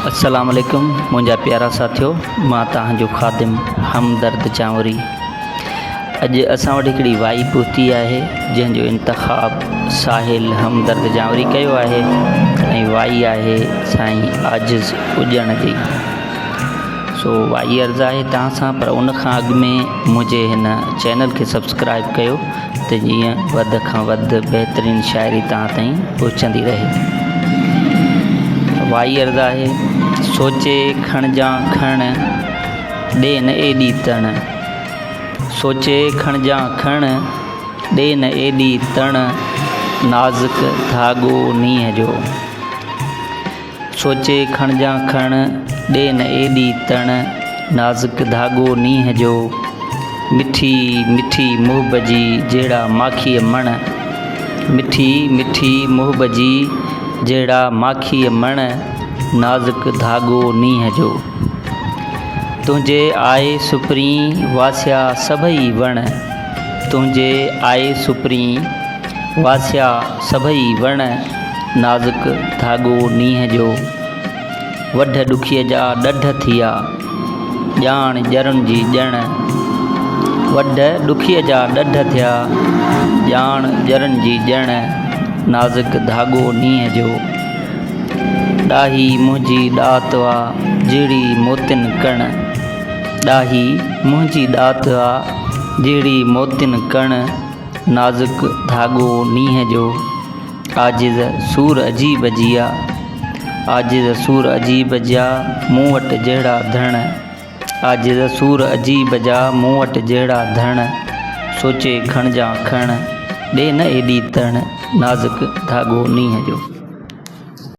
अस्सलाम वालेकुम मुंहिंजा प्यारा साथियो, मां तव्हांजो ख़ादिम हमदर्द चांवरी। अॼु असां वटि हिकिड़ी वाई पहुती आहे जंहिंजो इंतख़ाब साहिल हमदर्द चांवरी कयो आहे ऐं वाई आहे साईं आजिज़ उॼण जी। सो वाई अर्ज़ु आहे तव्हां सां, पर उन खां अॻु में मुंहिंजे हिन चैनल खे सब्सक्राइब कयो त जीअं वधि खां वधि बहितरीनु शाइरी तव्हां ताईं पहुचंदी रहे। वाई अर्ज़ु आहे, सोचे खणजां खण ॾे न एॾी तण, सोचे खणजां खण ॾे न एॾी तण, नाज़ुक धाॻो नींहं जो। सोचे खणजां खण ॾे न एॾी तण, नाज़ुक धाॻो नींहं जो। मिठी मिठी मुहब जी जहिड़ा माखीअ मण, मिठी मिठी मुहब जी जहिड़ा माखीअ मण, नाज़ुक धाॻो नींहं जो। तुंहिंजे आए सुपरी वासिया सभई वण, तुंहिंजे आए सुपरी वासिया सभई वण, नाज़ुक धाॻो नींहं जो। वढ ॾुखीअ जा ॾढ थिया ॼाण ॼरुनि जी ॼण, वढ ॾुखीअ जा ॾढ थिया ॼाण ॼरुनि जी ॼण, नाज़ुक धाॻो नींहं जो। ॾाही मुंहिंजी ॾात वा जहिड़ी मोतियुनि कण, ॾाही मुंहिंजी ॾात वा जहिड़ी मोतियुनि कण, नाज़ुक धाॻो नींहं जो। आजिज़ सूर अजीब जिया, आजिज़ सूर अजीब जा मूं वटि जहिड़ा धण, आजिज़ सूर अजीब जा मूं वटि जहिड़ा धण, सोचे खणजां खण ॾे न एॾी तण, नाज़ुक धाॻो नींहं जो।